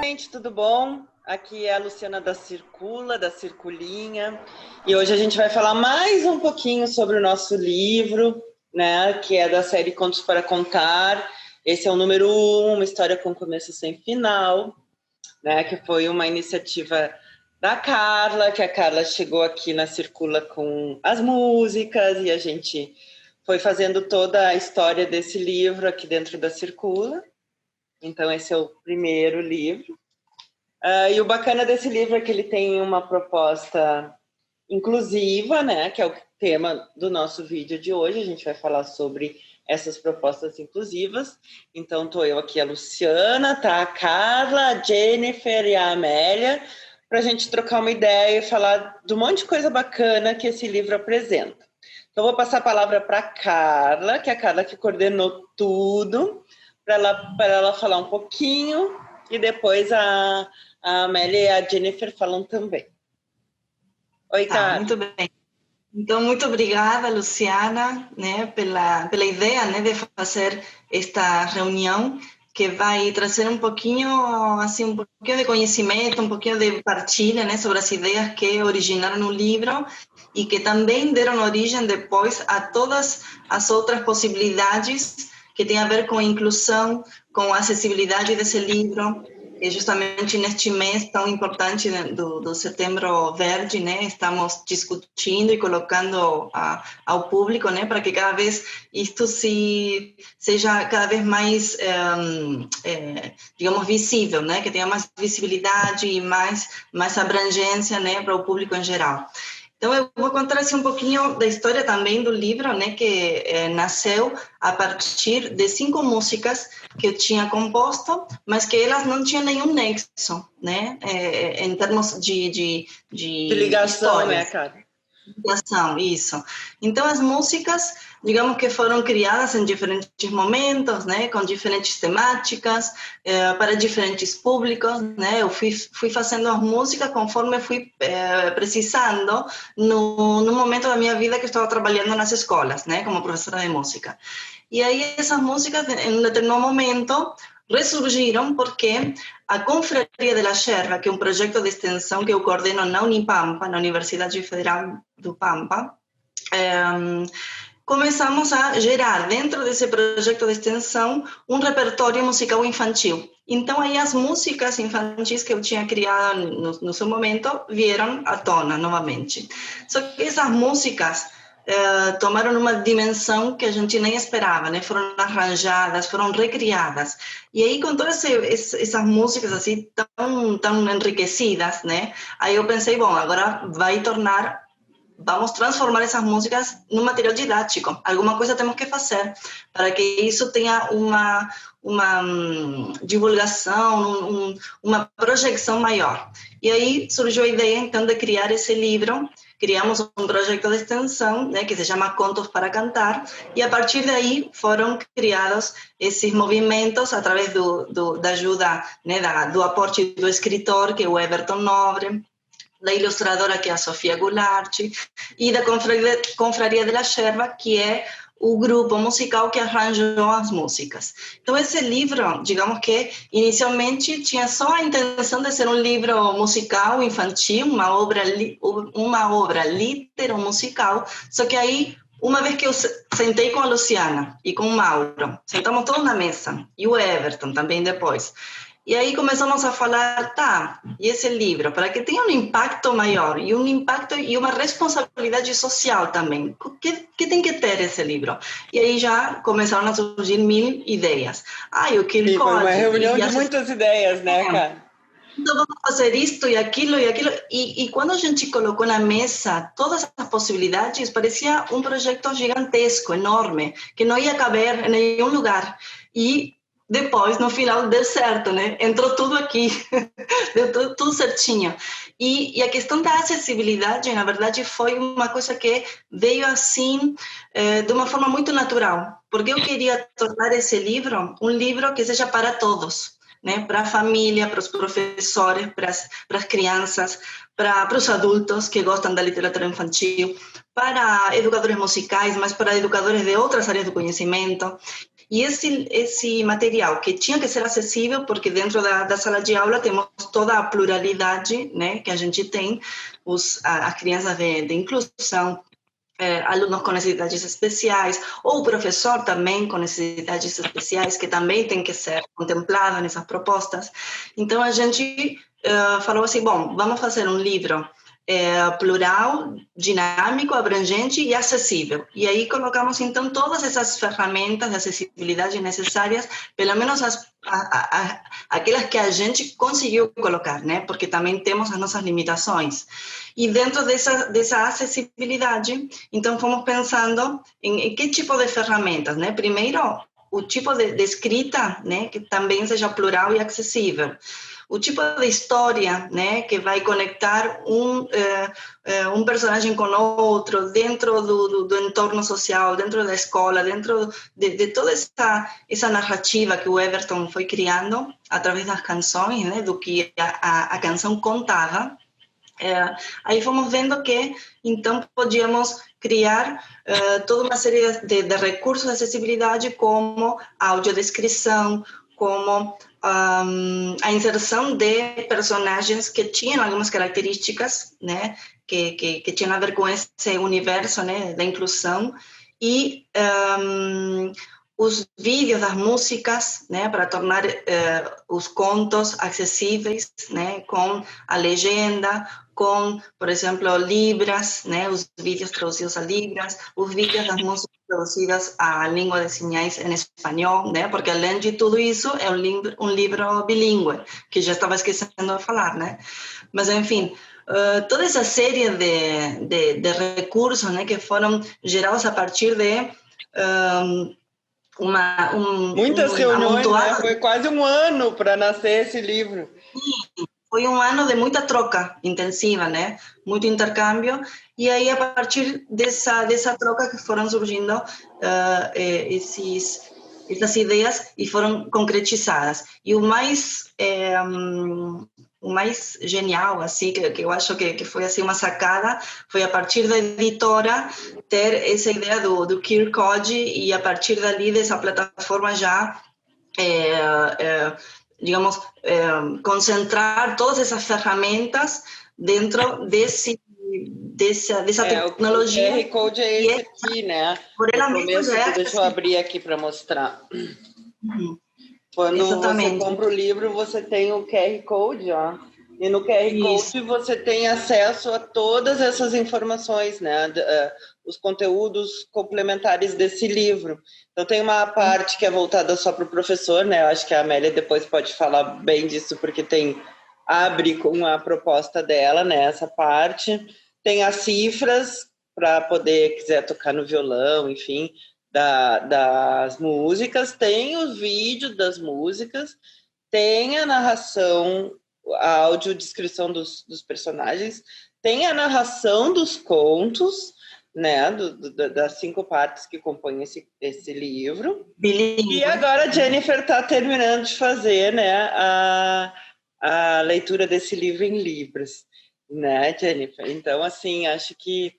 Gente, tudo bom? Aqui é a Luciana da Circula, da Circulinha, e hoje a gente vai falar mais um pouquinho sobre o nosso livro, né, que é da série Contos para Contar. Esse é o número 1, uma história com começo sem final, né, que foi uma iniciativa da Carla, que a Carla chegou aqui na Circula com as músicas, e a gente foi fazendo toda a história desse livro aqui dentro da Circula. Então, esse é o primeiro livro. E o bacana desse livro é que ele tem uma proposta inclusiva, né? Que é o tema do nosso vídeo de hoje. A gente vai falar sobre essas propostas inclusivas. Então, estou eu aqui, a Luciana, tá? A Carla, a Jennifer e a Amélia, para a gente trocar uma ideia e falar de um monte de coisa bacana que esse livro apresenta. Então, vou passar a palavra para a Carla, que é a Carla que coordenou tudo, para ela falar um pouquinho, e depois a Amélia e a Jennifer falam também. Oi, Carla. Muito bem. Então, muito obrigada, Luciana, né, pela ideia, né, de fazer esta reunião que vai trazer um pouquinho, assim, um pouquinho de conhecimento, um pouquinho de partilha, né, sobre as ideias que originaram o livro e que também deram origem depois a todas as outras possibilidades que têm a ver com a inclusão, com a acessibilidade desse livro. E justamente neste mês tão importante do Setembro Verde, né, estamos discutindo e colocando ao público, né, para que cada vez isto seja cada vez mais, digamos, visível, né, que tenha mais visibilidade e mais abrangência, né, para o público em geral. Então, eu vou contar assim, um pouquinho da história também do livro, né, que nasceu a partir de 5 músicas que eu tinha composto, mas que elas não tinham nenhum nexo, né, em termos de ligação, histórias. né, cara? Ligação, isso. Então, as músicas, digamos que foram criadas em diferentes momentos, né, com diferentes temáticas, para diferentes públicos, né. Eu fui fazendo as músicas conforme fui precisando no momento da minha vida que eu estava trabalhando nas escolas, né, como professora de música. E aí essas músicas, em um determinado momento, ressurgiram porque a Confraria de la Yerba, que é um projeto de extensão que eu coordeno na Unipampa, na Universidade Federal do Pampa, começamos a gerar dentro desse projeto de extensão um repertório musical infantil. Então aí as músicas infantis que eu tinha criado no seu momento vieram à tona novamente. Só que essas músicas tomaram uma dimensão que a gente nem esperava, né? Foram arranjadas, foram recriadas. E aí, com todas essas músicas assim tão enriquecidas, né? Aí eu pensei, bom, agora vamos transformar essas músicas num material didático. Alguma coisa temos que fazer para que isso tenha uma divulgação, uma projeção maior. E aí surgiu a ideia, então, de criar esse livro. Criamos um projeto de extensão, né, que se chama Contos para Cantar, e a partir daí foram criados esses movimentos através da ajuda, né, do aporte do escritor, que é o Everton Nobre, da ilustradora, que é a Sofia Goulart, e da Confraria de la Yerba, que é o grupo musical que arranjou as músicas. Então, esse livro, digamos que inicialmente tinha só a intenção de ser um livro musical infantil, uma obra litero-musical, só que aí, uma vez que eu sentei com a Luciana e com o Mauro, sentamos todos na mesa, e o Everton também depois, e aí começamos a falar, tá, e esse livro, para que tenha um impacto maior, e um impacto e uma responsabilidade social também, que tem que ter esse livro? E aí já começaram a surgir 1000 ideias. O QR Sim, Code... foi uma reunião de muitas ideias, né, cara? Então vamos fazer isto e aquilo, e quando a gente colocou na mesa todas as possibilidades, parecia um projeto gigantesco, enorme, que não ia caber em nenhum lugar. E depois, no final, deu certo, né? Entrou tudo aqui, deu tudo certinho. E a questão da acessibilidade, na verdade, foi uma coisa que veio assim, de uma forma muito natural, porque eu queria tornar esse livro um livro que seja para todos, né? Para a família, para os professores, para as crianças, para os adultos que gostam da literatura infantil, para educadores musicais, mas para educadores de outras áreas do conhecimento. E esse material que tinha que ser acessível, porque dentro da sala de aula temos toda a pluralidade, né, que a gente tem, as crianças de inclusão, alunos com necessidades especiais, ou o professor também com necessidades especiais, que também tem que ser contemplado nessas propostas. Então, a gente falou assim, bom, vamos fazer um livro plural, dinâmico, abrangente e acessível. E aí colocamos, então, todas essas ferramentas de acessibilidade necessárias, pelo menos aquelas que a gente conseguiu colocar, né? Porque também temos as nossas limitações. E dentro dessa acessibilidade, então, fomos pensando em que tipo de ferramentas, né? Primeiro, o tipo de escrita, né? Que também seja plural e acessível. O tipo de história, né, que vai conectar um personagem com outro dentro do entorno social, dentro da escola, dentro de toda essa narrativa que o Everton foi criando através das canções, né, do que a canção contava. Aí fomos vendo que, então, podíamos criar toda uma série de recursos de acessibilidade, como a audiodescrição, como a inserção de personagens que tinham algumas características, né, que tinham a ver com esse universo, né, da inclusão, e os vídeos das músicas, né, para tornar os contos acessíveis, né, com a legenda, com, por exemplo, libras, né, os vídeos traduzidos a libras, os vídeos das músicas traduzidas à língua de sinais em espanhol, né, porque além de tudo isso é um livro bilíngue, que já estava esquecendo de falar, né, mas enfim, toda essa série de recursos, né, que foram gerados a partir de muitas reuniões, né? Foi quase um ano para nascer esse livro. Foi um ano de muita troca intensiva, né? Muito intercâmbio. E aí, a partir dessa troca que foram surgindo essas ideias e foram concretizadas. E o mais genial, assim, que eu acho que foi assim uma sacada, foi a partir da editora ter essa ideia do QR Code e a partir dali dessa plataforma já digamos, concentrar todas essas ferramentas dentro dessa tecnologia. O QR Code é esse aqui, né? Por ela mesma já deixa eu abrir aqui para mostrar. Quando Exatamente. você compra o livro, você tem o QR Code, ó. E no QR Code você tem acesso a todas essas informações, né? Os conteúdos complementares desse livro. Então tem uma parte que é voltada só para o professor, né? Eu acho que a Amélia depois pode falar bem disso, porque abre com a proposta dela, né? Essa parte. Tem as cifras para poder, quiser tocar no violão, enfim, das músicas. Tem os vídeos das músicas. Tem a narração, a audiodescrição dos personagens, tem a narração dos contos, né, das 5 partes que compõem esse livro. Bilíngue. E agora a Jennifer está terminando de fazer, né, a leitura desse livro em Libras, né, Jennifer? Então, assim, acho que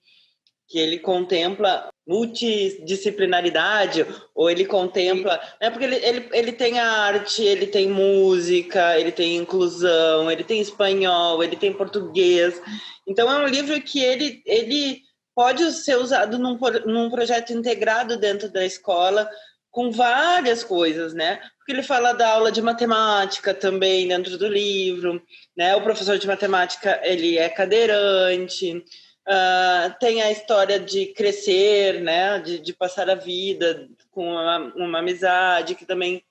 ele contempla multidisciplinaridade, ou ele contempla, né, porque ele tem arte, ele tem música, ele tem inclusão, ele tem espanhol, ele tem português. Então é um livro que ele pode ser usado num projeto integrado dentro da escola, com várias coisas, né? Porque ele fala da aula de matemática também dentro do livro, né? O professor de matemática, ele é cadeirante. Tem a história de crescer, né? De passar a vida com uma amizade que também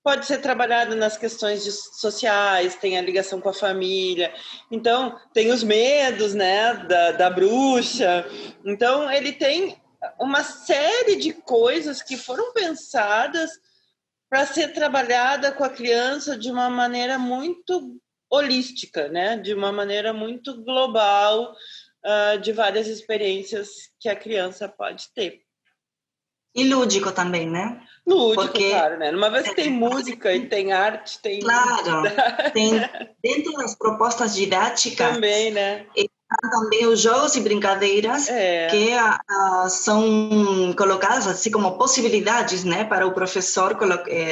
pode ser trabalhada nas questões sociais, tem a ligação com a família. Então, tem os medos, né? Da bruxa. Então, ele tem uma série de coisas que foram pensadas para ser trabalhada com a criança de uma maneira muito holística, né? De uma maneira muito global, de várias experiências que a criança pode ter. E lúdico também, né? Lúdico, claro, né? Uma vez que tem música e tem arte, tem... Claro, tem dentro das propostas didáticas... Também, né? também os jogos e brincadeiras que são colocadas assim como possibilidades, né, para o professor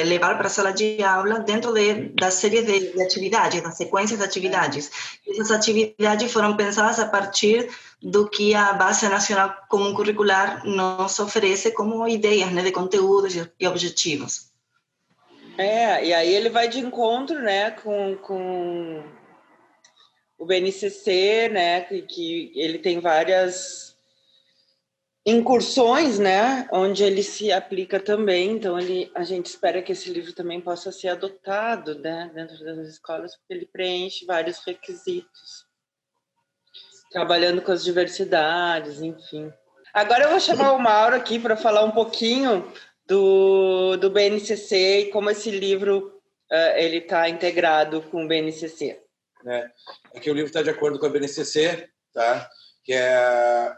levar para a sala de aula dentro da série de atividades, das sequências de atividades. Essas atividades foram pensadas a partir do que a Base Nacional Comum Curricular nos oferece como ideias, né, de conteúdos e objetivos. E aí ele vai de encontro, né, com o BNCC, né, que ele tem várias incursões, né, onde ele se aplica também. Então a gente espera que esse livro também possa ser adotado, né, dentro das escolas, porque ele preenche vários requisitos, trabalhando com as diversidades, enfim. Agora eu vou chamar o Mauro aqui para falar um pouquinho do BNCC e como esse livro ele está integrado com o BNCC. Aqui o livro está de acordo com a BNCC, tá? Que é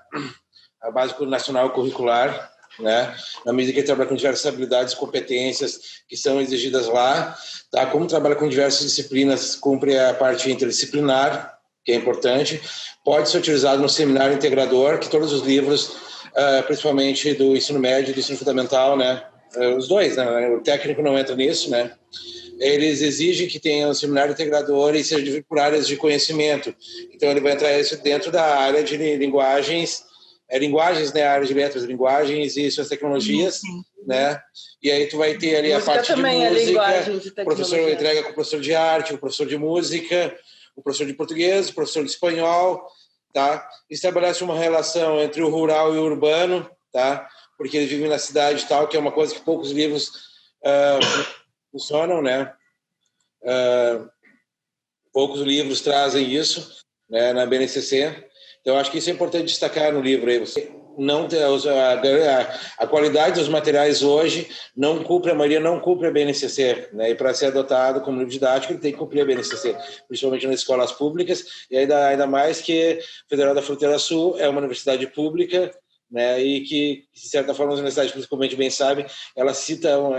a Base Nacional Curricular, né? Na medida que ele trabalha com diversas habilidades e competências que são exigidas lá, tá? Como trabalha com diversas disciplinas, cumpre a parte interdisciplinar, que é importante, pode ser utilizado no seminário integrador, que todos os livros, principalmente do ensino médio e do ensino fundamental, né? Os dois, né? O técnico não entra nisso, né? Eles exigem que tenha um seminário integrador e seja dividido por áreas de conhecimento. Então, ele vai entrar isso dentro da área de linguagens, né? A área de letras, linguagens e suas tecnologias, né? E aí tu vai ter ali música a parte de música, o professor entrega com o professor de arte, o professor de música, o professor de português, o professor de espanhol, tá? Estabelece uma relação entre o rural e o urbano, tá? Porque eles vivem na cidade e tal, que é uma coisa que poucos livros funcionam, né? Poucos livros trazem isso, né, na BNCC. Então, acho que isso é importante destacar no livro aí. Você não a qualidade dos materiais hoje a maioria não cumpre a BNCC, né? E para ser adotado como livro didático, ele tem que cumprir a BNCC, principalmente nas escolas públicas, e ainda mais que a Federal da Fronteira Sul é uma universidade pública, né? E que, de certa forma, as universidades, principalmente bem sabem, elas ditam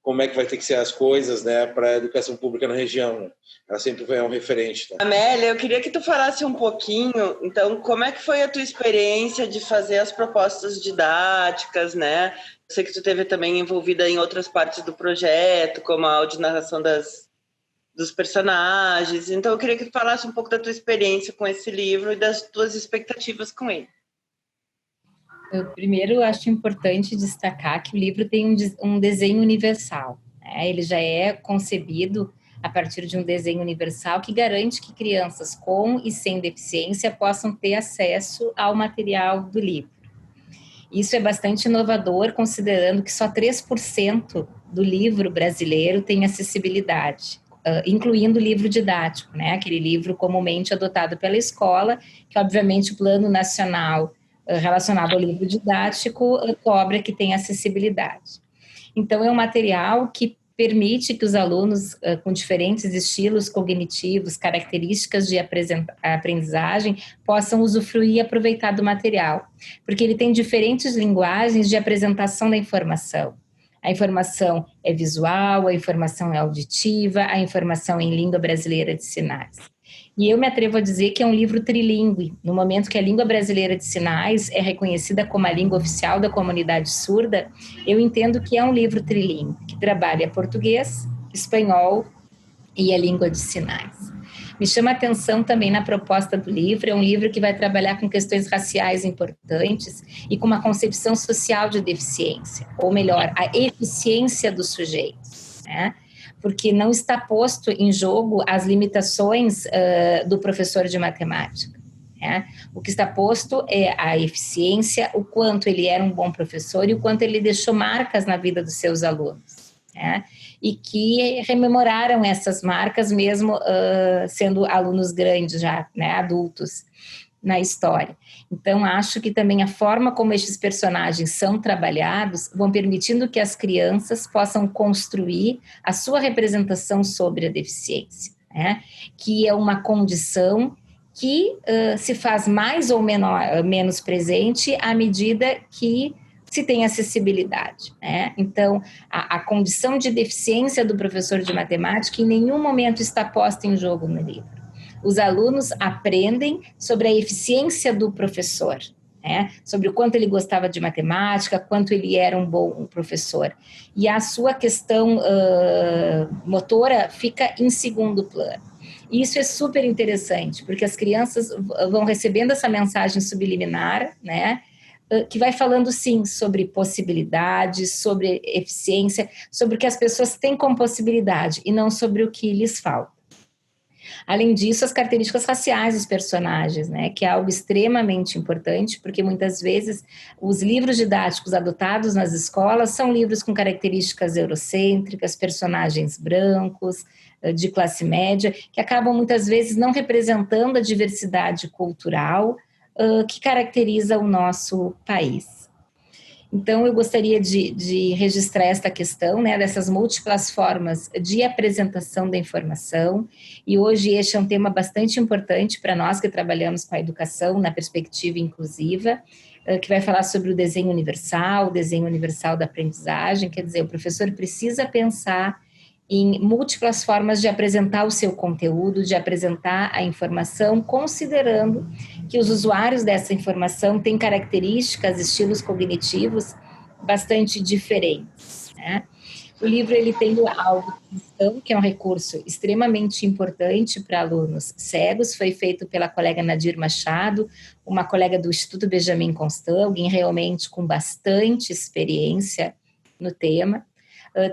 como é que vai ter que ser as coisas, né, para a educação pública na região, né? Ela sempre foi um referente. Tá? Amélia, eu queria que tu falasse um pouquinho, então, como é que foi a tua experiência de fazer as propostas didáticas, né? Eu sei que tu esteve também envolvida em outras partes do projeto, como a audionarração dos personagens. Então, eu queria que tu falasse um pouco da tua experiência com esse livro e das tuas expectativas com ele. Eu, primeiro, acho importante destacar que o livro tem um desenho universal, né? Ele já é concebido a partir de um desenho universal que garante que crianças com e sem deficiência possam ter acesso ao material do livro. Isso é bastante inovador, considerando que só 3% do livro brasileiro tem acessibilidade, incluindo o livro didático, né? Aquele livro comumente adotado pela escola, que obviamente o Plano Nacional relacionado ao livro didático cobra que tem acessibilidade. Então, é um material que permite que os alunos com diferentes estilos cognitivos, características de aprendizagem, possam usufruir e aproveitar do material, porque ele tem diferentes linguagens de apresentação da informação. A informação é visual, a informação é auditiva, a informação é em língua brasileira de sinais. E eu me atrevo a dizer que é um livro trilingüe, no momento que a língua brasileira de sinais é reconhecida como a língua oficial da comunidade surda, eu entendo que é um livro trilingüe, que trabalha português, espanhol e a língua de sinais. Me chama a atenção também na proposta do livro, é um livro que vai trabalhar com questões raciais importantes e com uma concepção social de deficiência, ou melhor, a eficiência dos sujeitos, né? Porque não está posto em jogo as limitações do professor de matemática, né? O que está posto é a eficiência, o quanto ele era um bom professor e o quanto ele deixou marcas na vida dos seus alunos, né? E que rememoraram essas marcas mesmo sendo alunos grandes já, né, adultos na história. Então, acho que também a forma como estes personagens são trabalhados vão permitindo que as crianças possam construir a sua representação sobre a deficiência, né? Que é uma condição que se faz mais ou menos presente à medida que se tem acessibilidade, né? Então, a condição de deficiência do professor de matemática em nenhum momento está posta em jogo no livro. Os alunos aprendem sobre a eficiência do professor, né? Sobre o quanto ele gostava de matemática, quanto ele era um bom professor. E a sua questão motora fica em segundo plano. E isso é super interessante, porque as crianças vão recebendo essa mensagem subliminar, né? Que vai falando, sim, sobre possibilidades, sobre eficiência, sobre o que as pessoas têm como possibilidade e não sobre o que lhes falta. Além disso, as características raciais dos personagens, né, que é algo extremamente importante, porque muitas vezes os livros didáticos adotados nas escolas são livros com características eurocêntricas, personagens brancos, de classe média, que acabam muitas vezes não representando a diversidade cultural que caracteriza o nosso país. Então, eu gostaria de registrar esta questão, né, dessas múltiplas formas de apresentação da informação, e hoje este é um tema bastante importante para nós que trabalhamos com a educação na perspectiva inclusiva, que vai falar sobre o desenho universal da aprendizagem, quer dizer, o professor precisa pensar em múltiplas formas de apresentar o seu conteúdo, de apresentar a informação, considerando que os usuários dessa informação têm características, estilos cognitivos bastante diferentes, né? O livro ele tem a audição, que é um recurso extremamente importante para alunos cegos, foi feito pela colega Nadir Machado, uma colega do Instituto Benjamin Constant, alguém realmente com bastante experiência no tema.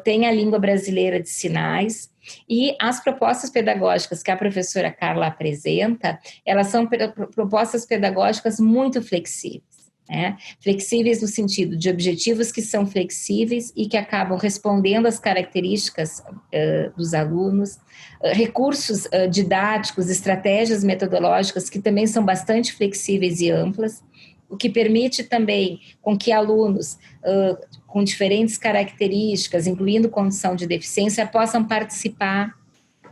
Tem a língua brasileira de sinais, e as propostas pedagógicas que a professora Carla apresenta, elas são propostas pedagógicas muito flexíveis, né? Flexíveis no sentido de objetivos que são flexíveis e que acabam respondendo às características dos alunos, recursos didáticos, estratégias metodológicas que também são bastante flexíveis e amplas, o que permite também com que alunos com diferentes características, incluindo condição de deficiência, possam participar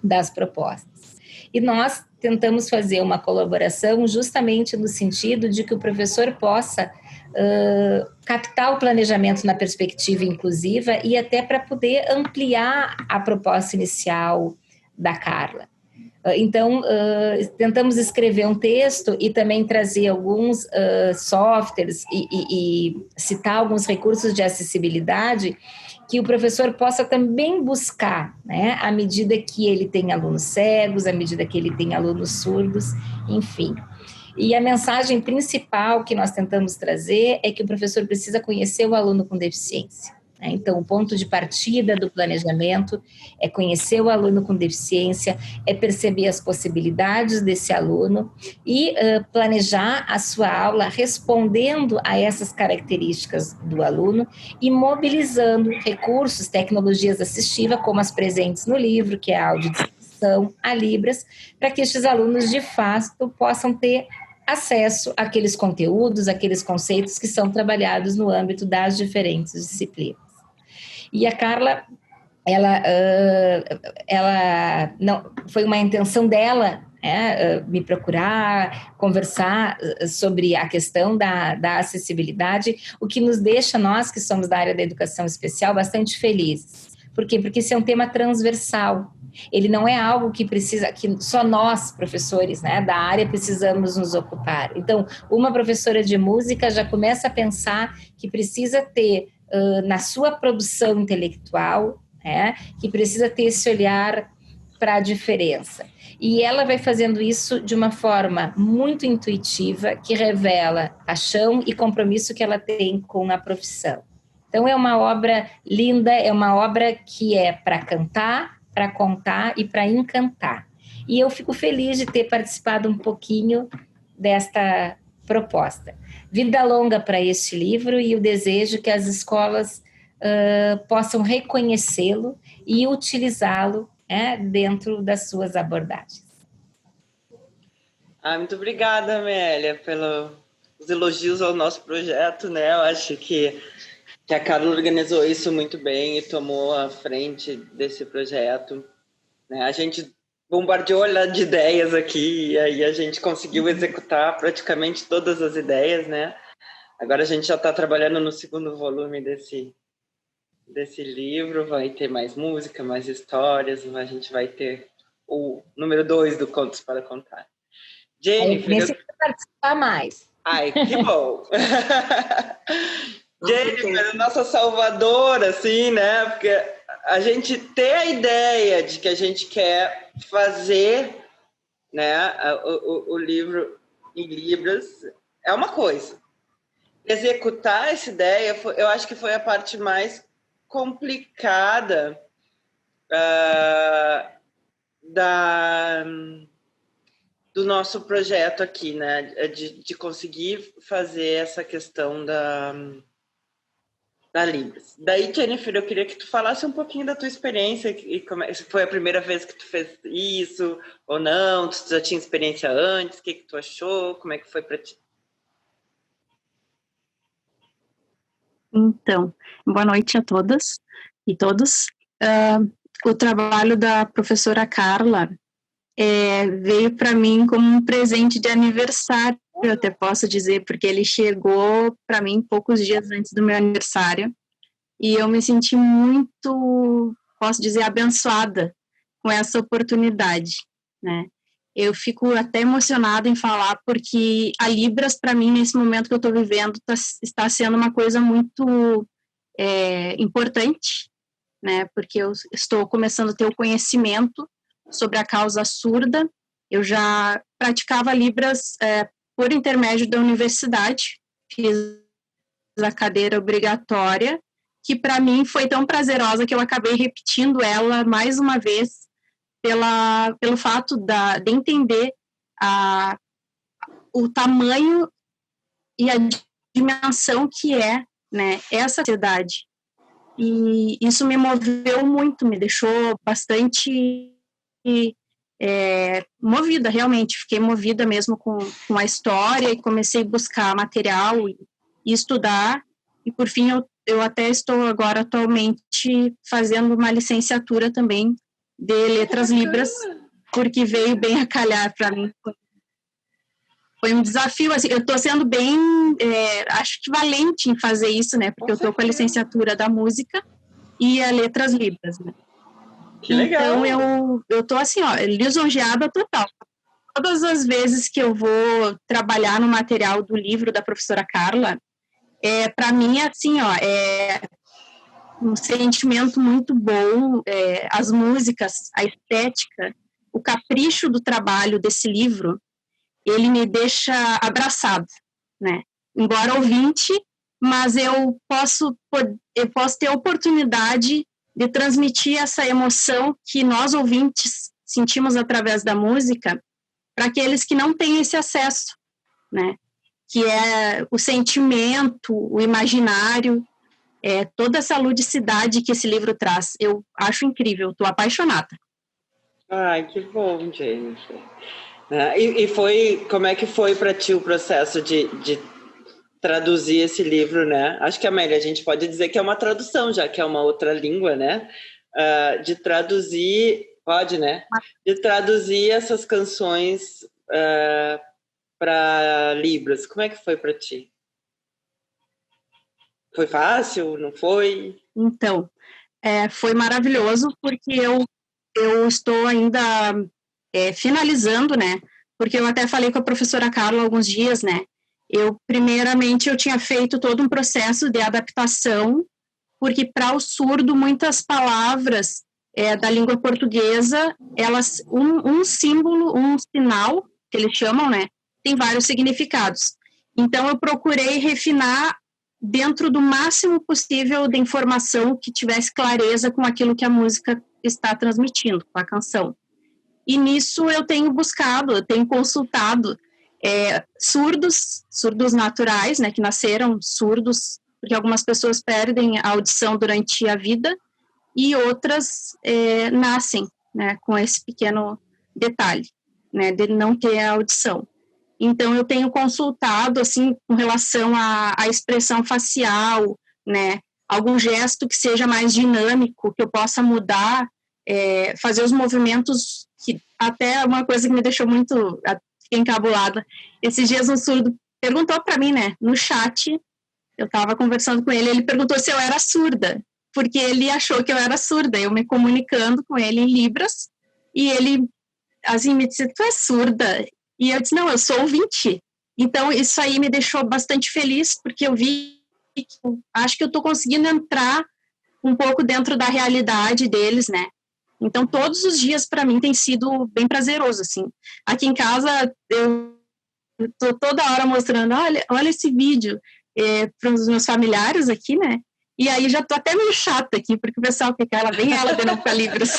das propostas. E nós tentamos fazer uma colaboração justamente no sentido de que o professor possa captar o planejamento na perspectiva inclusiva e até para poder ampliar a proposta inicial da Carla. Então, tentamos escrever um texto e também trazer alguns softwares e citar alguns recursos de acessibilidade que o professor possa também buscar, né, à medida que ele tem alunos cegos, à medida que ele tem alunos surdos, enfim. E a mensagem principal que nós tentamos trazer é que o professor precisa conhecer o aluno com deficiência. Então, o ponto de partida do planejamento é conhecer o aluno com deficiência, é perceber as possibilidades desse aluno e planejar a sua aula respondendo a essas características do aluno e mobilizando recursos, tecnologias assistivas, como as presentes no livro, que é a audiodescrição, a Libras, para que estes alunos, de fato, possam ter acesso àqueles conteúdos, àqueles conceitos que são trabalhados no âmbito das diferentes disciplinas. E a Carla, ela não, foi uma intenção dela, né, me procurar, conversar sobre a questão da acessibilidade, o que nos deixa, nós que somos da área da educação especial, bastante felizes. Por quê? Porque isso é um tema transversal. Ele não é algo que precisa, que só nós, professores, né, da área, precisamos nos ocupar. Então, uma professora de música já começa a pensar que precisa ter, na sua produção intelectual, né, que precisa ter esse olhar para a diferença. E ela vai fazendo isso de uma forma muito intuitiva, que revela paixão e compromisso que ela tem com a profissão. Então, é uma obra linda, é uma obra que é para cantar, para contar e para encantar. E eu fico feliz de ter participado um pouquinho desta proposta. Vida longa para este livro e o desejo que as escolas possam reconhecê-lo e utilizá-lo, né, dentro das suas abordagens. Muito obrigada, Amélia, pelos elogios ao nosso projeto, né? Eu acho que a Carla organizou isso muito bem e tomou a frente desse projeto, né? A gente bombardeou ela de ideias aqui e aí a gente conseguiu executar praticamente todas as ideias, né? Agora a gente já está trabalhando no segundo volume desse livro, vai ter mais música, mais histórias, a gente vai ter o número 2 do Contos para Contar. Jennifer... Nesse eu vou participar mais. Ai, que bom! Jennifer, nossa salvadora, assim, né? Porque a gente ter a ideia de que a gente quer fazer, né, o livro em Libras é uma coisa. Executar essa ideia, eu acho que foi a parte mais complicada do nosso projeto aqui, né? De conseguir fazer essa questão da Libras. Daí, Jennifer, eu queria que tu falasse um pouquinho da tua experiência e se foi a primeira vez que tu fez isso ou não, tu já tinha experiência antes, o que tu achou, como é que foi para ti? Então, boa noite a todas e todos. O trabalho da professora Carla veio para mim como um presente de aniversário, eu até posso dizer, porque ele chegou para mim poucos dias antes do meu aniversário, e eu me senti muito, posso dizer, abençoada com essa oportunidade, né? Eu fico até emocionada em falar, porque a Libras, para mim, nesse momento que eu estou vivendo, está sendo uma coisa muito importante, né? Porque eu estou começando a ter o conhecimento sobre a causa surda. Eu já praticava Libras por intermédio da universidade, fiz a cadeira obrigatória, que para mim foi tão prazerosa que eu acabei repetindo ela mais uma vez, pelo fato de entender o tamanho e a dimensão que né, essa sociedade. E isso me moveu muito, me deixou bastante movida, realmente. Fiquei movida mesmo com a história e comecei a buscar material e estudar. E, por fim, eu até estou agora atualmente fazendo uma licenciatura também de Letras Libras, porque veio bem a calhar para mim. Foi um desafio, assim, eu estou sendo bem, acho que valente em fazer isso, né, porque eu estou com a licenciatura da música e a Letras Libras, né. Que legal! Então, eu estou assim, lisonjeada total. Todas as vezes que eu vou trabalhar no material do livro da professora Carla, para mim, assim, um sentimento muito bom, as músicas, a estética, o capricho do trabalho desse livro, ele me deixa abraçado, né? Embora ouvinte, mas eu posso ter a oportunidade de transmitir essa emoção que nós ouvintes sentimos através da música para aqueles que não têm esse acesso, né? Que é o sentimento, o imaginário, toda essa ludicidade que esse livro traz. Eu acho incrível, estou apaixonada. Ai, que bom, Jennifer. Como é que foi para ti o processo de traduzir esse livro, né? Acho que, Amélia, a gente pode dizer que é uma tradução, já que é uma outra língua, né? De traduzir, pode, né? De traduzir essas canções para Libras. Como é que foi para ti? Foi fácil? Não foi? Então, foi maravilhoso, porque eu estou ainda finalizando, né? Porque eu até falei com a professora Carla há alguns dias, né? Primeiramente, eu tinha feito todo um processo de adaptação, porque para o surdo, muitas palavras da língua portuguesa, elas, um símbolo, um sinal, que eles chamam, né? Tem vários significados. Então, eu procurei refinar dentro do máximo possível de informação que tivesse clareza com aquilo que a música está transmitindo, com a canção. E nisso eu tenho buscado, eu tenho consultado surdos naturais, né, que nasceram surdos, porque algumas pessoas perdem a audição durante a vida e outras nascem, né, com esse pequeno detalhe, né, de não ter a audição. Então, eu tenho consultado, assim, com relação à expressão facial, né, algum gesto que seja mais dinâmico, que eu possa mudar, fazer os movimentos, que até uma coisa que me deixou muito encabulada. Esses dias um surdo perguntou para mim, né, no chat, eu estava conversando com ele perguntou se eu era surda, porque ele achou que eu era surda, eu me comunicando com ele em Libras, e ele assim, me disse, tu é surda? E eu disse, não, eu sou ouvinte. Então, isso aí me deixou bastante feliz, porque eu vi que acho que eu estou conseguindo entrar um pouco dentro da realidade deles, né? Então, todos os dias, para mim, tem sido bem prazeroso, assim. Aqui em casa, eu estou toda hora mostrando, olha esse vídeo para os meus familiares aqui, né? E aí já estou até meio chata aqui, porque o pessoal fica, ela de novo para livros.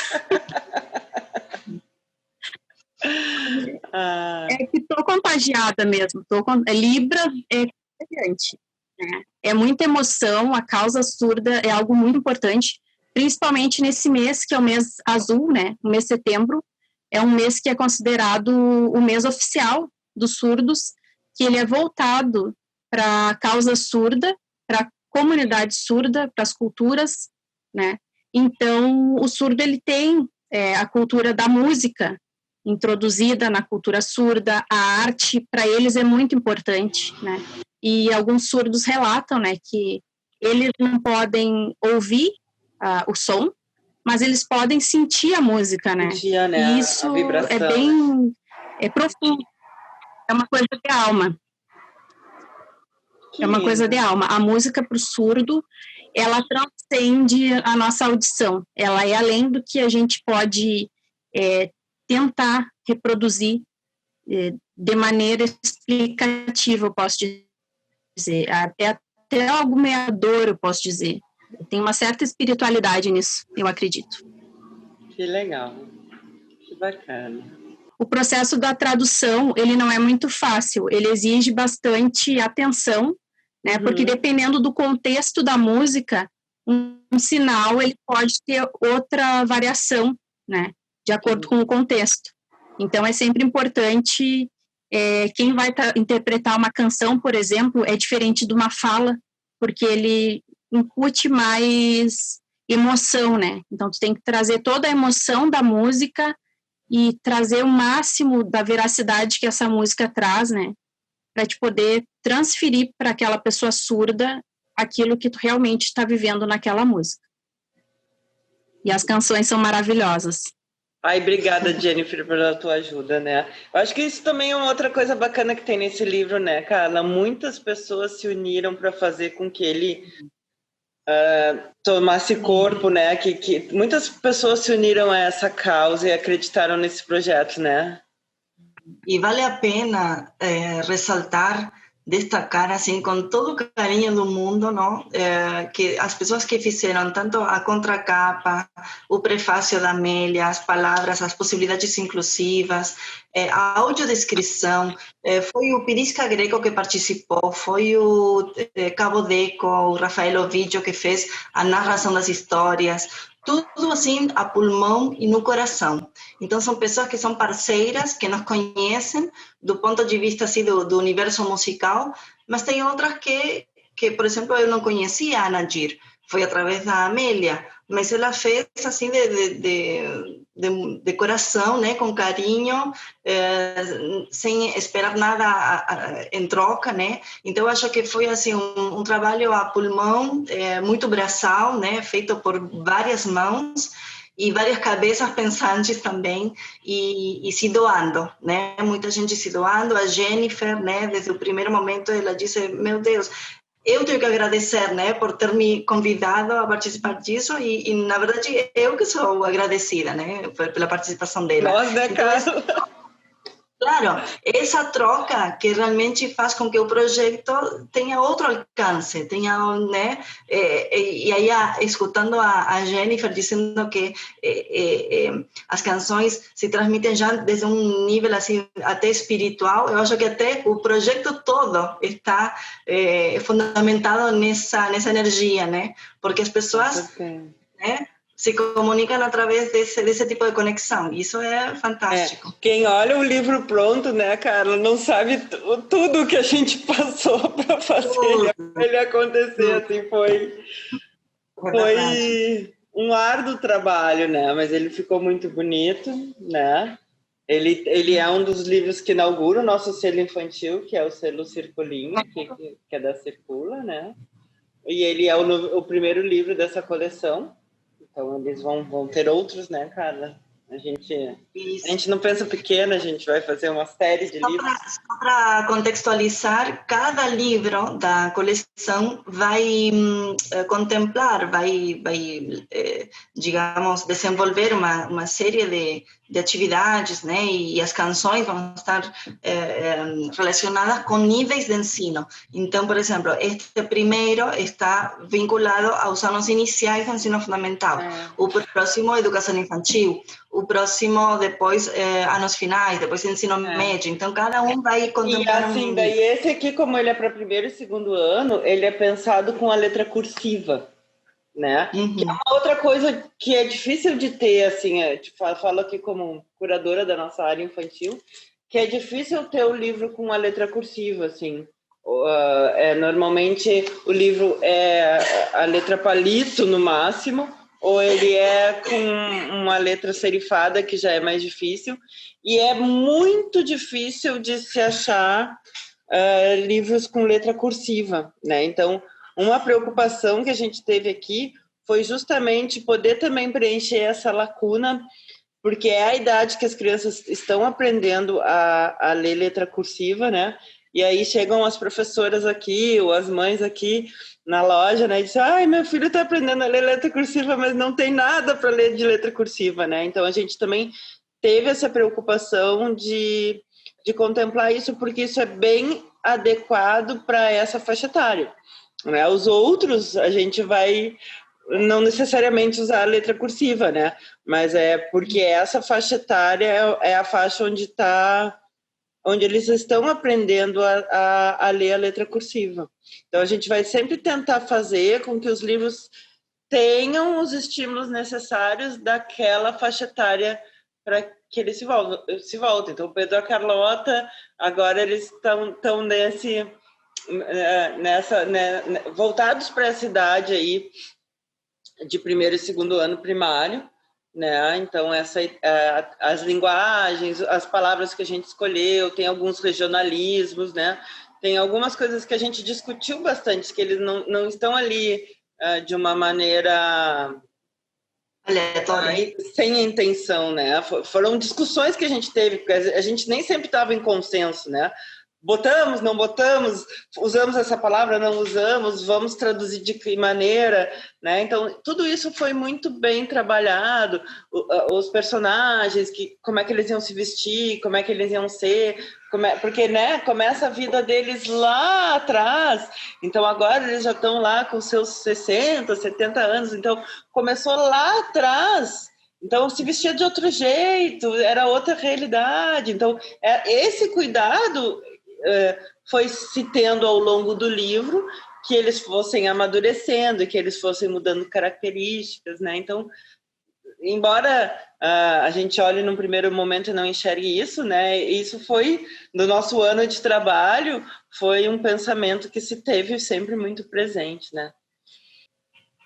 É que estou contagiada mesmo. Libra é brilhante, né? É muita emoção, a causa surda é algo muito importante, principalmente nesse mês, que é o mês azul, né? O mês de setembro, é um mês que é considerado o mês oficial dos surdos, que ele é voltado para a causa surda, para a comunidade surda, para as culturas, né? Então, o surdo, ele tem a cultura da música introduzida na cultura surda, a arte, para eles é muito importante, né? E alguns surdos relatam, né, que eles não podem ouvir o som, mas eles podem sentir a música, né? Sentia, né? E isso é bem profundo, é uma coisa de alma. É uma coisa de alma. A música para o surdo, ela transcende a nossa audição. Ela é além do que a gente pode tentar reproduzir de maneira explicativa, eu posso dizer. É até algo meador, eu posso dizer. Tem uma certa espiritualidade nisso, eu acredito. Que legal. Que bacana. O processo da tradução, ele não é muito fácil. Ele exige bastante atenção, né? Porque dependendo do contexto da música, um sinal, ele pode ter outra variação, né? De acordo com o contexto. Então, é sempre importante, quem vai interpretar uma canção, por exemplo, é diferente de uma fala, porque ele incute mais emoção, né? Então, tu tem que trazer toda a emoção da música e trazer o máximo da veracidade que essa música traz, né? Para te poder transferir para aquela pessoa surda aquilo que tu realmente está vivendo naquela música. E as canções são maravilhosas. Ai, obrigada, Jennifer, pela tua ajuda, né? Eu acho que isso também é uma outra coisa bacana que tem nesse livro, né, Carla? Muitas pessoas se uniram para fazer com que ele tomasse corpo, né? Que muitas pessoas se uniram a essa causa e acreditaram nesse projeto, né? E vale a pena ressaltar, destacar assim com todo o carinho do mundo, não? Que as pessoas que fizeram tanto a contracapa, o prefácio da Amélia, as palavras, as possibilidades inclusivas, a audiodescrição, foi o Pirisca Greco que participou, foi o Cabo Deco, o Rafael Ovidio que fez a narração das histórias, tudo assim a pulmão e no coração. Então são pessoas que são parceiras, que nos conhecem do ponto de vista assim, do universo musical, mas tem outras que, por exemplo, eu não conhecia a Najir, foi através da Amélia, mas ela fez assim de coração, né, com carinho, sem esperar nada em troca, né? Então eu acho que foi assim um trabalho a pulmão, muito braçal, né, feito por várias mãos e várias cabeças pensantes também e se doando, né? Muita gente se doando. A Jennifer, né, desde o primeiro momento ela disse, meu Deus, eu tenho que agradecer, né, por ter me convidado a participar disso e na verdade eu que sou agradecida, né, pela participação dela. Nós, né, Carla? Claro, essa troca que realmente faz com que o projeto tenha outro alcance, tenha, né, e aí escutando a Jennifer dizendo que as canções se transmitem já desde um nível assim até espiritual, eu acho que até o projeto todo está fundamentado nessa energia, né, porque as pessoas, né, se comunicam através desse tipo de conexão. Isso é fantástico. Quem olha o livro pronto, né, Carla, não sabe tudo que a gente passou para fazer ele acontecer. Assim, foi um árduo trabalho, né? Mas ele ficou muito bonito, né? Ele é um dos livros que inaugura o nosso selo infantil, que é o selo Circulinho, que é da Circula, né? E ele é o primeiro livro dessa coleção. Então, eles vão ter outros, né, Carla? A gente não pensa pequeno, a gente vai fazer uma série de livros. Só para contextualizar, cada livro da coleção vai contemplar, digamos, desenvolver uma série de atividades, né? E as canções vão estar relacionadas com níveis de ensino. Então, por exemplo, este primeiro está vinculado aos anos iniciais do ensino fundamental. O próximo, educação infantil. O próximo, depois, anos finais, depois ensino médio. Então, cada um vai contemplar. E assim, daí esse aqui, como ele é para primeiro e segundo ano, ele é pensado com a letra cursiva, né? Que é uma outra coisa que é difícil de ter, assim, falo aqui como curadora da nossa área infantil, que é difícil ter o livro com a letra cursiva, assim. Normalmente, o livro é a letra palito, no máximo, ou ele é com uma letra serifada, que já é mais difícil, e é muito difícil de se achar livros com letra cursiva, né? Então, uma preocupação que a gente teve aqui foi justamente poder também preencher essa lacuna, porque é a idade que as crianças estão aprendendo a ler letra cursiva, né? E aí chegam as professoras aqui, ou as mães aqui na loja, né? E dizem, ai, meu filho está aprendendo a ler letra cursiva, mas não tem nada para ler de letra cursiva, né? Então, a gente também teve essa preocupação de contemplar isso, porque isso é bem adequado para essa faixa etária, né? Os outros, a gente vai não necessariamente usar a letra cursiva, né? Mas é porque essa faixa etária é a faixa onde eles estão aprendendo a ler a letra cursiva. Então, a gente vai sempre tentar fazer com que os livros tenham os estímulos necessários daquela faixa etária para que eles se voltem. Então, o Pedro e a Carlota, agora eles estão voltados para essa idade aí de primeiro e segundo ano primário, né? Então, as linguagens, as palavras que a gente escolheu, tem alguns regionalismos, né? Tem algumas coisas que a gente discutiu bastante, que eles não estão ali de uma maneira aleatória, sem intenção, né? Foram discussões que a gente teve, porque a gente nem sempre estava em consenso, né? Botamos, não botamos, usamos essa palavra, não usamos, vamos traduzir de que maneira, né? Então, tudo isso foi muito bem trabalhado, os personagens, como é que eles iam se vestir, como é que eles iam ser, porque, né, começa a vida deles lá atrás, então agora eles já estão lá com seus 60, 70 anos, então começou lá atrás. Então, se vestia de outro jeito, era outra realidade. Então, esse cuidado foi se tendo ao longo do livro, que eles fossem amadurecendo, que eles fossem mudando características, né? Então, embora a gente olhe num primeiro momento e não enxergue isso, né? Isso foi, no nosso ano de trabalho, foi um pensamento que se teve sempre muito presente, né?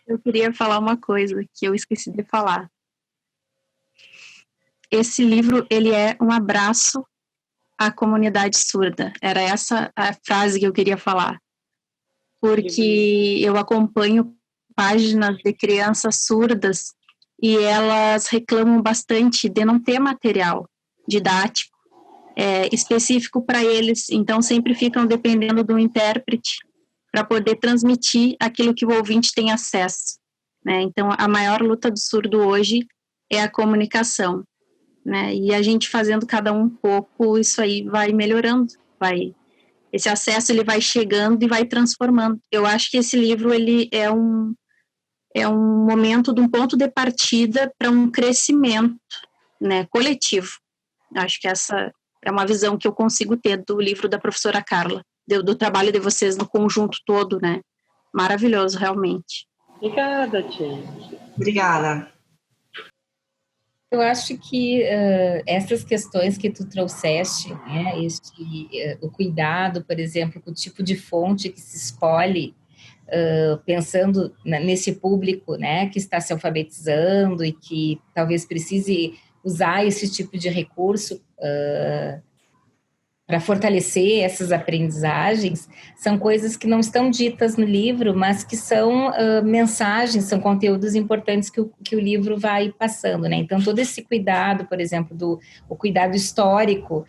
Eu queria falar uma coisa que eu esqueci de falar. Esse livro, ele é um abraço à comunidade surda. Era essa a frase que eu queria falar. Porque eu acompanho páginas de crianças surdas e elas reclamam bastante de não ter material didático específico para eles. Então, sempre ficam dependendo do intérprete para poder transmitir aquilo que o ouvinte tem acesso, né? Então, a maior luta do surdo hoje é a comunicação, né? E a gente fazendo cada um pouco, isso aí vai melhorando, esse acesso ele vai chegando e vai transformando. Eu acho que esse livro ele é um momento de um ponto de partida para um crescimento, né, coletivo. Acho que essa é uma visão que eu consigo ter do livro da professora Carla, do trabalho de vocês no conjunto todo, né? Maravilhoso, realmente. Obrigada, Tia. Obrigada. Eu acho que essas questões que tu trouxeste, né, o cuidado, por exemplo, com o tipo de fonte que se escolhe, pensando nesse público, né, que está se alfabetizando e que talvez precise usar esse tipo de recurso fortalecer essas aprendizagens, são coisas que não estão ditas no livro, mas que são mensagens, são conteúdos importantes que o livro vai passando, né? Então, todo esse cuidado, por exemplo, o cuidado histórico,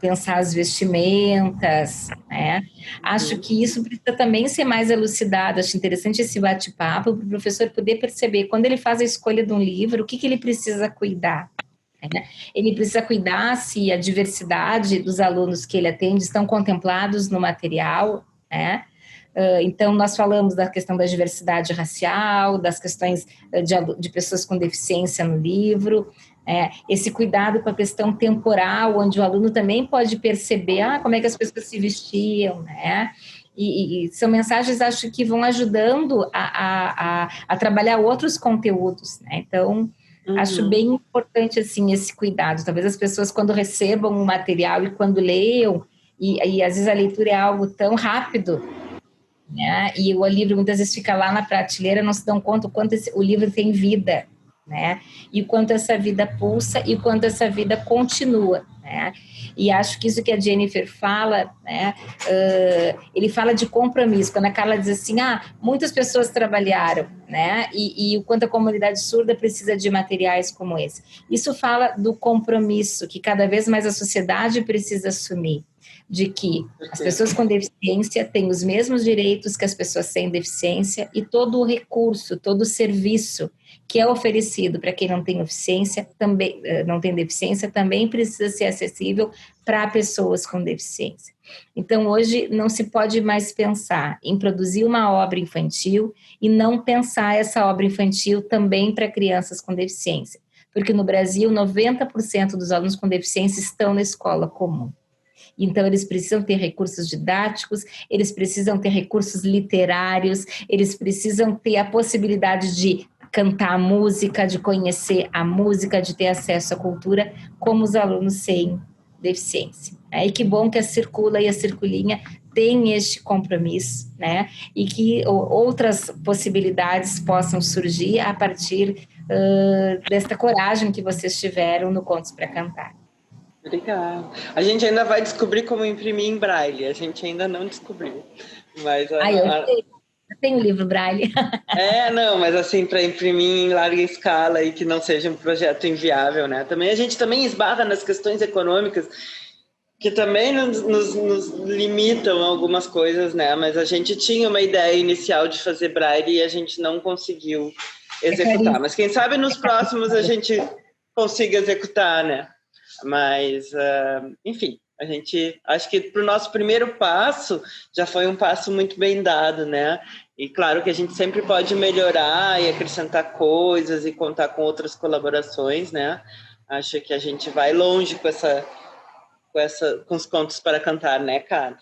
pensar as vestimentas, né? Acho que isso precisa também ser mais elucidado. Acho interessante esse bate-papo para o professor poder perceber, quando ele faz a escolha de um livro, o que ele precisa cuidar. Ele precisa cuidar se a diversidade dos alunos que ele atende estão contemplados no material, né? Então, nós falamos da questão da diversidade racial, das questões de pessoas com deficiência no livro, esse cuidado com a questão temporal, onde o aluno também pode perceber como é que as pessoas se vestiam, né? E são mensagens, acho, que vão ajudando a trabalhar outros conteúdos, né? Então, acho bem importante, assim, esse cuidado. Talvez as pessoas, quando recebam o material e quando leiam, e às vezes a leitura é algo tão rápido, né? E o livro muitas vezes fica lá na prateleira, não se dão conta o quanto o livro tem vida, né? E o quanto essa vida pulsa e o quanto essa vida continua, né? E acho que isso que a Jennifer fala, né? Ele fala de compromisso. Quando a Carla diz assim, muitas pessoas trabalharam, né? E o quanto a comunidade surda precisa de materiais como esse. Isso fala do compromisso que cada vez mais a sociedade precisa assumir, de que as pessoas com deficiência têm os mesmos direitos que as pessoas sem deficiência e todo o recurso, todo o serviço que é oferecido para quem não tem deficiência também precisa ser acessível para pessoas com deficiência. Então, hoje não se pode mais pensar em produzir uma obra infantil e não pensar essa obra infantil também para crianças com deficiência, porque no Brasil 90% dos alunos com deficiência estão na escola comum. Então, eles precisam ter recursos didáticos, eles precisam ter recursos literários, eles precisam ter a possibilidade de cantar música, de conhecer a música, de ter acesso à cultura, como os alunos sem deficiência. E que bom que a Circula e a Circulinha têm este compromisso, né? E que outras possibilidades possam surgir a partir desta coragem que vocês tiveram no Contos para Cantar. Obrigada. A gente ainda vai descobrir como imprimir em braille, a gente ainda não descobriu. Mas eu tenho o livro braille. Não, mas assim, para imprimir em larga escala e que não seja um projeto inviável, né? A gente também esbarra nas questões econômicas que também nos limitam algumas coisas, né? Mas a gente tinha uma ideia inicial de fazer braille e a gente não conseguiu executar. Mas quem sabe nos próximos a gente consiga executar, né? Mas, enfim, a gente acho que para o nosso primeiro passo já foi um passo muito bem dado, né? E claro que a gente sempre pode melhorar e acrescentar coisas e contar com outras colaborações, né? Acho que a gente vai longe com os Contos para Cantar, né, Carla?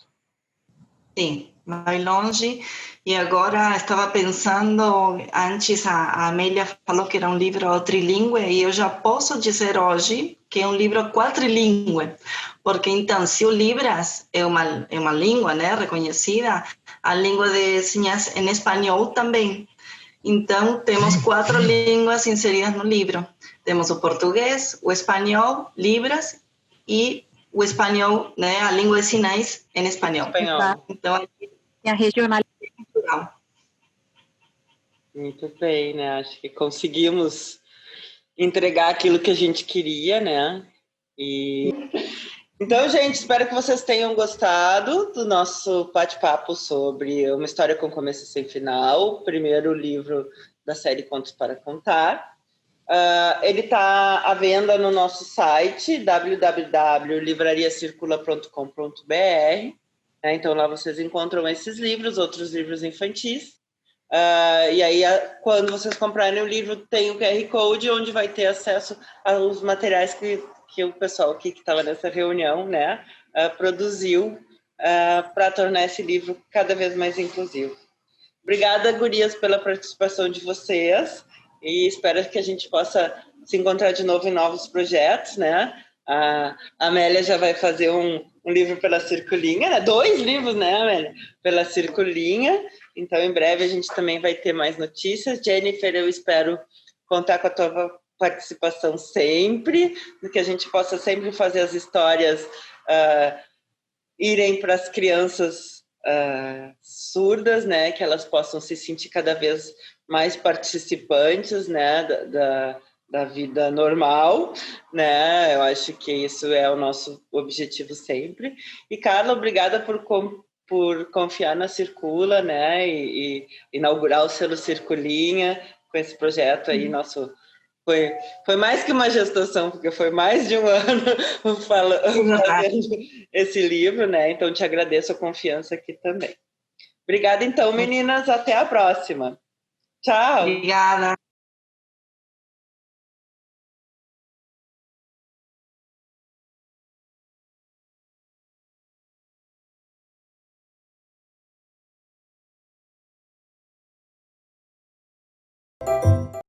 Sim, vai longe. E agora estava pensando, antes a Amélia falou que era um livro trilingüe, e eu já posso dizer hoje que é um livro quadrilingüe, porque então, se o Libras é uma língua, né, reconhecida, a língua de señas em espanhol também. Então, temos 4 línguas inseridas no livro. Temos o português, o espanhol, Libras, e o espanhol, né, a língua de sinais em espanhol. Então, aqui tem a regionalidade cultural. Muito bem, né? Acho que conseguimos entregar aquilo que a gente queria, né? Então, gente, espero que vocês tenham gostado do nosso bate-papo sobre Uma História com Começo e Sem Final, o primeiro livro da série Contos para Contar. Ele está à venda no nosso site www.livrariacircula.com.br. Então, lá vocês encontram esses livros, outros livros infantis. E aí, quando vocês comprarem o livro, tem o QR Code, onde vai ter acesso aos materiais que o pessoal aqui que estava nessa reunião, né, produziu para tornar esse livro cada vez mais inclusivo. Obrigada, gurias, pela participação de vocês e espero que a gente possa se encontrar de novo em novos projetos, né? A Amélia já vai fazer um livro pela Circulinha, né? 2 livros, né, Amélia? Pela Circulinha. Então, em breve, a gente também vai ter mais notícias. Jennifer, eu espero contar com a tua participação sempre, que a gente possa sempre fazer as histórias irem para as crianças surdas, né, que elas possam se sentir cada vez mais participantes, né, da vida normal, né? Eu acho que isso é o nosso objetivo sempre. E Carla, obrigada por confiar na Circula, né, e inaugurar o selo Circulinha com esse projeto aí, nosso. Foi mais que uma gestação, porque foi mais de um ano fazendo esse livro, né? Então, te agradeço a confiança aqui também. Obrigada, então, meninas. Até a próxima. Tchau. Obrigada.